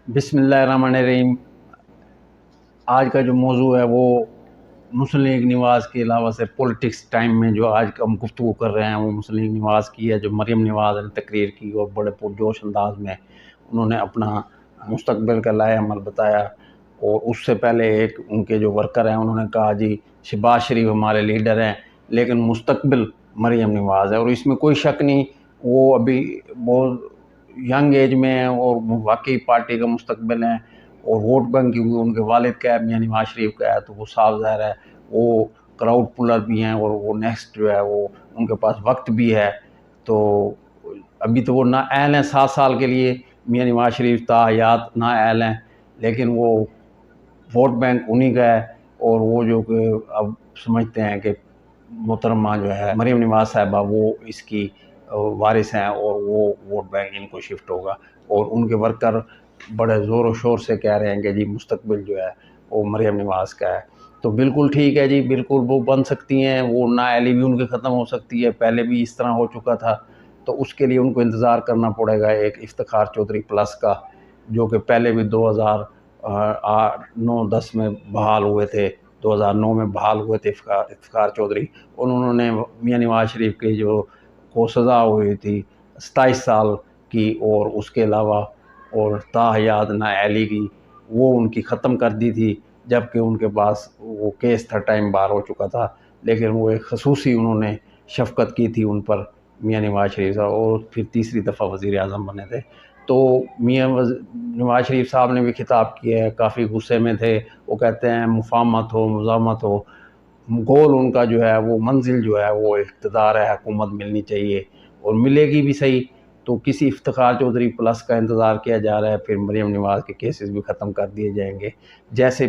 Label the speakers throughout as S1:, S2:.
S1: बिस्मिल्लाहिर्रहमानिर्रहीम। आज का जो मौजू है वो मुस्लिम लीग नवाज़ के अलावा से पॉलिटिक्स टाइम में जो आज हम गुफ्तगू कर रहे हैं वो मुस्लिम लीग नवाज़ की है। जो मरियम नवाज़ ने तकरीर की और बड़े पुरजोश अंदाज में उन्होंने अपना मुस्तकबिल का लाए अमल बताया। और उससे पहले एक उनके जो वर्कर हैं उन्होंने कहा जी शहबाज शरीफ हमारे लीडर हैं, लेकिन मुस्तकबिल मरियम नवाज़ है। और इसमें कोई शक नहीं, वो अभी बहुत यंग एज में है और वाकई पार्टी का मुस्तकबिल है। और वोट बैंक क्योंकि उनके वालिद का है, मियाँ नवाज शरीफ का है, तो वो साफ ज़ाहिर है वो क्राउड पुलर भी हैं और वो नेक्स्ट जो है वो उनके पास वक्त भी है। तो अभी तो वो ना अहल हैं 7 साल के लिए, मियाँ नवाज शरीफ ताहयात ना अहल हैं, लेकिन वो वोट बैंक उन्हीं का है। और वो जो कि अब समझते हैं कि मोहतरमा जो है मरीम नवाज साहिबा वो इसकी वारिस हैं और वो वोट बैंक इनको शिफ्ट होगा। और उनके वर्कर बड़े ज़ोर व शोर से कह रहे हैं कि जी मुस्तकबिल जो है वो मरीम नवाज का है। तो बिल्कुल ठीक है जी, बिल्कुल वो बन सकती हैं, वो नाअहली भी उनकी ख़त्म हो सकती है, पहले भी इस तरह हो चुका था। तो उसके लिए उनको इंतज़ार करना पड़ेगा एक इफ्तिखार चौधरी प्लस का, जो कि पहले भी 2009-10 में बहाल हुए थे, 2009 में बहाल हुए थे इफ्तिखार चौधरी। और उन्होंने मियाँ नवाज शरीफ की जो को सज़ा हुई थी 27 साल की और उसके अलावा और ताहयात नाअहली की, वो उनकी ख़त्म कर दी थी, जबकि उनके पास वो केस था, टाइम बार हो चुका था। लेकिन वो एक खसूसी उन्होंने शफ़क़त की थी उन पर, मियाँ नवाज शरीफ साहब, और फिर तीसरी दफ़ा वज़ीर आज़म बने थे। तो मियाँ नवाज शरीफ साहब ने भी खिताब किया है, काफ़ी गुस्से में थे। वो कहते हैं मुफाहमत हो, मुज़ाहमत हो, गोल उनका जो है वो मंजिल जो है वो इक़्तिदार है, हुकूमत मिलनी चाहिए और मिलेगी भी सही। तो किसी इफ्तिखार चौधरी प्लस का इंतज़ार किया जा रहा है, फिर मरीम नवाज़ के केसेस भी ख़त्म कर दिए जाएंगे। जैसे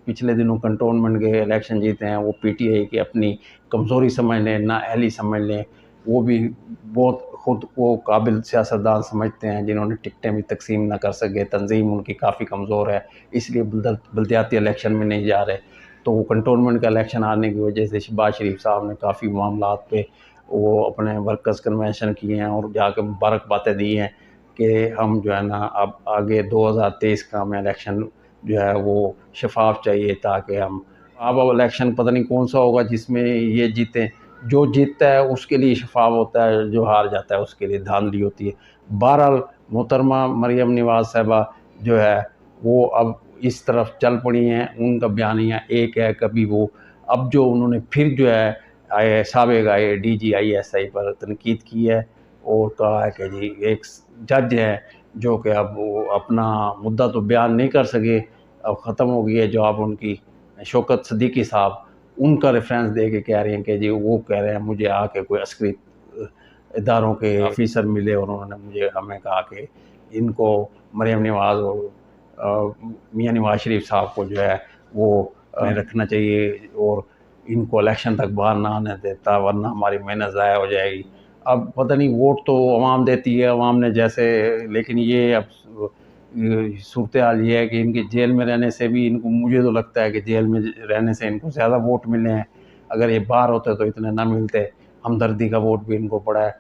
S1: पिछले दिनों कंटोनमेंट के इलेक्शन जीते हैं, वो पीटीआई की अपनी कमज़ोरी समझ लें, नाअहली समझ लें। वो भी बहुत खुद को काबिल सियासतदान समझते हैं जिन्होंने टिकटें भी तकसीम ना कर सके, तंजीम उनकी काफ़ी कमज़ोर है, इसलिए बल्दियाती इलेक्शन में नहीं जा रहे। तो वो कंटोनमेंट का इलेक्शन आने की वजह से शहबाज शरीफ साहब ने काफ़ी मामलात पे वो अपने वर्कर्स कन्वेंशन किए हैं और जाके मुबारक बातें दी हैं कि हम जो है ना अब आगे 2023 का हमें इलेक्शन जो है वो शफाफ चाहिए, ताकि हम अब इलेक्शन पता नहीं कौन सा होगा जिसमें ये जीतें। जो जीतता है उसके लिए शफाफ होता है, जो हार जाता है उसके लिए धांधली होती है। बहरहाल मोहतरमा मरियम नवाज़ साहिबा जो है वो अब इस तरफ चल पड़ी हैं, उनका बयानिया एक है। कभी वो अब जो उन्होंने फिर जो है साबिक़ DGISI पर तनकीद की है और कहा है कि जी एक जज है जो कि अब वो अपना मुद्दा तो बयान नहीं कर सके, अब ख़त्म हो गई है जॉब उनकी, शौकत सिद्दीकी साहब उनका रेफरेंस दे के कह रहे हैं कि जी वो कह रहे हैं मुझे आके कोई अस्करी इदारों के ऑफिसर मिले और उन्होंने मुझे हमें कहा कि इनको मरियम नवाज़ और मियाँ नवाज शरीफ साहब को जो है वो रखना चाहिए और इनको इलेक्शन तक बाहर ना आने देता, वरना हमारी मेहनत ज़ाया हो जाएगी। अब पता नहीं, वोट तो अवाम देती है, अवाम ने जैसे, लेकिन ये अब सूरत हाल ये है कि इनके जेल में रहने से भी इनको, मुझे तो लगता है कि जेल में रहने से इनको ज़्यादा वोट मिले हैं। अगर ये बाहर होते तो इतने ना मिलते, हमदर्दी का वोट भी इनको पड़ा है।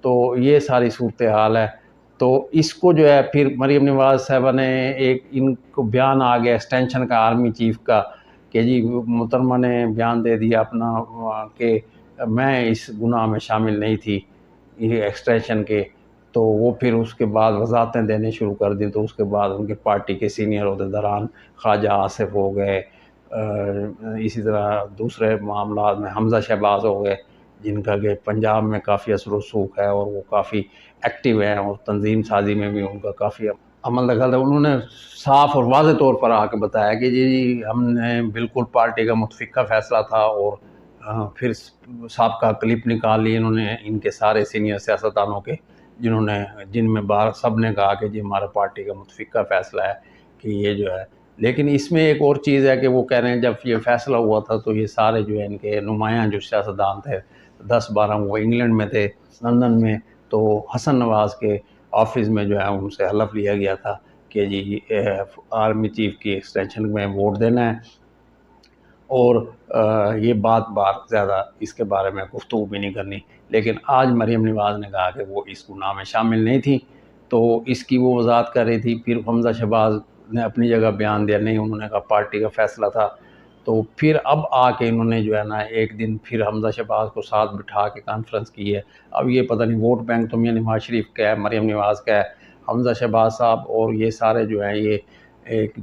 S1: तो ये सारी सूरत हाल है। तो इसको जो है फिर मरियम नवाज़ साहिबा ने एक इनको बयान आ गया एक्सटेंशन का आर्मी चीफ का कि जी मोहतरमा ने बयान दे दिया अपना कि मैं इस गुनाह में शामिल नहीं थी ये एक्सटेंशन के। तो वो फिर उसके बाद वजाहतें देने शुरू कर दी। तो उसके बाद उनके पार्टी के सीनियर अहदेदारान ख्वाजा आसिफ हो गए, इसी तरह दूसरे मामला में हमज़ा शहबाज हो गए, जिनका कि पंजाब में काफ़ी असर रसूख है और वो काफ़ी एक्टिव हैं और तंजीम साजी में भी उनका काफ़ी अमल दखल है। उन्होंने साफ़ और वाज़े तौर पर आके बताया कि जी हमने बिल्कुल पार्टी का मुतफ़िक़ा फ़ैसला था। और फिर साबका क्लिप निकाल ली इन्होंने इनके सारे सीनियर सियासतदानों के, जिनमें बार सब ने कहा कि जी हमारा पार्टी का मुतफ़िक़ा फ़ैसला है कि ये जो है। लेकिन इसमें एक और चीज़ है कि वो कह रहे हैं जब ये फ़ैसला हुआ था तो ये सारे जो है इनके नुमायाँ जो सियासतदान थे 10-12 वो इंग्लैंड में थे, लंदन में। तो हसन नवाज़ के ऑफिस में जो है उनसे हलफ लिया गया था कि जी आर्मी चीफ की एक्सटेंशन में वोट देना है। और ये बात बार ज़्यादा इसके बारे में गुफ्तगू भी नहीं करनी। लेकिन आज मरियम नवाज़ ने कहा कि वो इस गुनाह में शामिल नहीं थी। तो इसकी वो वजाहत कर रही थी। फिर हमजा शहबाज ने अपनी जगह बयान दिया, नहीं उन्होंने कहा पार्टी का फ़ैसला था। तो फिर अब आके इन्होंने जो है ना एक दिन फिर हमजा शहबाज को साथ बिठा के कॉन्फ्रेंस की है। अब ये पता नहीं वोट बैंक तो मियां नवाज शरीफ का है, मरीम नवाज का है, हमजा शहबाज साहब और ये सारे जो हैं ये एक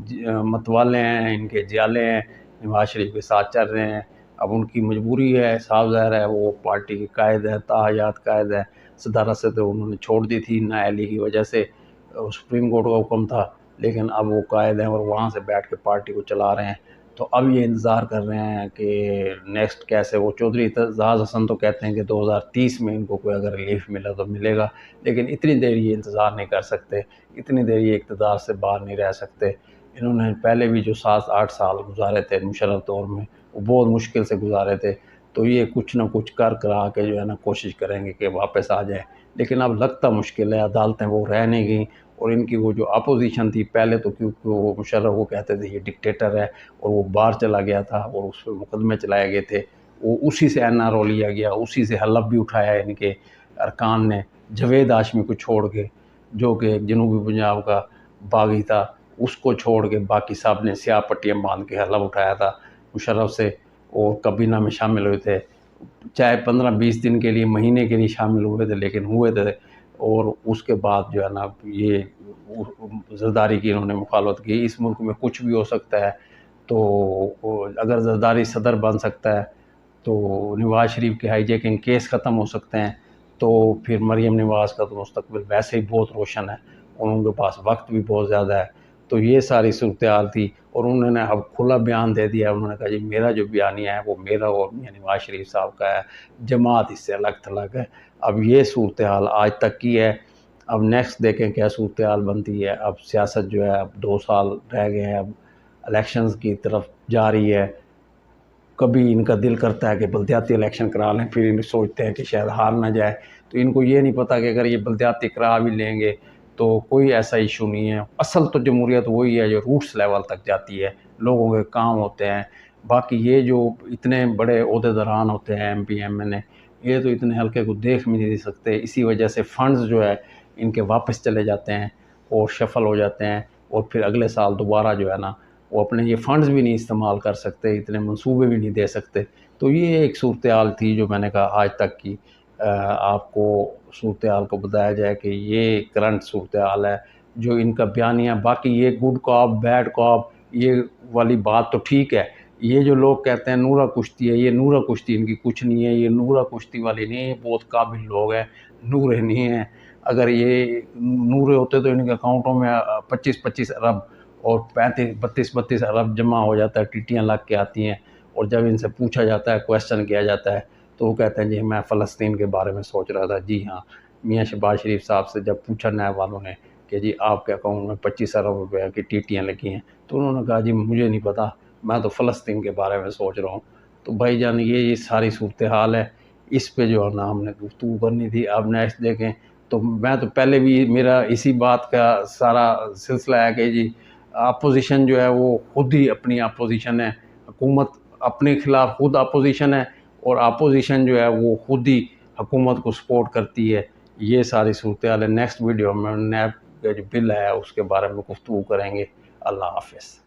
S1: मतवाले हैं, इनके जियाले हैं, नवाज शरीफ के साथ चल रहे हैं। अब उनकी मजबूरी है, साफ ज़ाहिर है वो पार्टी के कायद है, ताहयात कायद है। सदारत से तो उन्होंने छोड़ दी थी नाअहली की वजह से, सुप्रीम कोर्ट का हुक्म था, लेकिन अब वो कायद हैं और वहाँ से बैठ के पार्टी को चला रहे हैं। तो अब ये इंतज़ार कर रहे हैं कि नेक्स्ट कैसे। वो चौधरी एतजाज़ हसन तो कहते हैं कि 2030 में इनको कोई अगर रिलीफ मिला तो मिलेगा, लेकिन इतनी देर ये इंतज़ार नहीं कर सकते, इतनी देर ये इक़्तिदार से बाहर नहीं रह सकते। इन्होंने पहले भी जो 7-8 साल गुजारे थे मुशर्रफ दौर में, वो बहुत मुश्किल से गुजारे थे। तो ये कुछ ना कुछ कर करा के जो है ना कोशिश करेंगे कि वापस आ जाए, लेकिन अब लगता मुश्किल है। अदालतें वो रह नहीं गई और इनकी वो जो अपोजिशन थी पहले, तो क्योंकि वो मुशर्रफ को कहते थे ये डिक्टेटर है और वो बाहर चला गया था और उस पर मुकदमे चलाए गए थे, वो उसी से NRO लिया गया, उसी से हलफ भी उठाया इनके अरकान ने, जवेद हाशमी को छोड़ के, जो कि जनूबी पंजाब का बागी था, उसको छोड़ के बाकी सब ने स्याह पट्टियाँ बांध के हलफ उठाया था मुशर्रफ से और काबीना में शामिल हुए थे। चाहे 15-20 दिन के लिए, महीने के लिए शामिल हुए थे, लेकिन हुए थे। और उसके बाद जो है ना ये ज़रदारी की इन्होंने मुखालफत की। इस मुल्क में कुछ भी हो सकता है, तो अगर ज़रदारी सदर बन सकता है तो नवाज शरीफ के हाईजैकिंग केस ख़त्म हो सकते हैं, तो फिर मरीम नवाज़ का तो मुस्तकबिल वैसे ही बहुत रोशन है और उनके पास वक्त भी बहुत ज़्यादा है। तो ये सारी सूरत-ए-हाल थी और उन्होंने अब खुला बयान दे दिया। उन्होंने कहा जी मेरा जो बयानिया है वो मेरा और मियां नवाज शरीफ साहब का है, जमात इससे अलग-थलग है। अब ये सूरत-ए-हाल आज तक की है। अब नेक्स्ट देखें क्या सूरत-ए-हाल बनती है। अब सियासत जो है अब 2 साल रह गए हैं, अब इलेक्शंस की तरफ जा रही है। कभी इनका दिल करता है कि बलदियाती इलेक्शन करा लें, फिर इन सोचते हैं कि शायद हार ना जाए। तो इनको ये नहीं पता कि अगर ये बलदियाती करा भी लेंगे तो कोई ऐसा इशू नहीं है। असल तो जमहूरियत वही है जो रूट्स लेवल तक जाती है, लोगों के काम होते हैं। बाकी ये जो इतने बड़े ओहदेदारान होते हैं MP MNA, ये तो इतने हल्के को देख भी नहीं सकते। इसी वजह से फंड्स जो है इनके वापस चले जाते हैं और शफल हो जाते हैं और फिर अगले साल दोबारा जो है ना वो अपने ये फंड्स भी नहीं इस्तेमाल कर सकते, इतने मंसूबे भी नहीं दे सकते। तो ये एक सूरत-ए-हाल थी जो मैंने कहा आज तक की आपको सूरत-ए-हाल को बताया जाए कि ये करंट सूरत-ए-हाल है जो इनका बयानिया। बाकी ये गुड कॉप बैड कॉप ये वाली बात तो ठीक है। ये जो लोग कहते हैं नूरा कुश्ती है, ये नूरा कुश्ती इनकी कुछ नहीं है, ये नूरा कुश्ती वाली नहीं है, बहुत काबिल लोग हैं, नूरे नहीं हैं। अगर ये नूरे होते तो इनके अकाउंटों में 25-25 अरब और 32-32 अरब जमा हो जाता है, टीटियाँ लग के आती हैं। और जब इनसे पूछा जाता है, क्वेश्चन किया जाता है, तो वो कहते हैं जी मैं फ़लस्तीन के बारे में सोच रहा था। जी हाँ, मियाँ शहबाज शरीफ साहब से जब पूछा नैब वालों ने कि जी आपके अकाउंट में 25 अरब रुपए की टीटियाँ लगी हैं, तो उन्होंने कहा जी मुझे नहीं पता, मैं तो फ़लस्तीन के बारे में सोच रहा हूँ। तो भाईजान ये सारी सूरत-ए-हाल है, इस पे जो है ना हमने गुफ्तगू करनी थी। अब नेक्स्ट देखें तो मैं तो पहले भी मेरा इसी बात का सारा सिलसिला है कि जी अपोजिशन जो है वो खुद ही अपनी अपोजिशन है, हुकूमत अपने खिलाफ खुद अपोजिशन है और अपोजिशन जो है वो खुद ही हुकूमत को सपोर्ट करती है। ये सारी सूरत-ए-हाल है। नेक्स्ट वीडियो में नैब का जो बिल है उसके बारे में गुफ्तगू करेंगे। अल्लाह हाफ़िज़।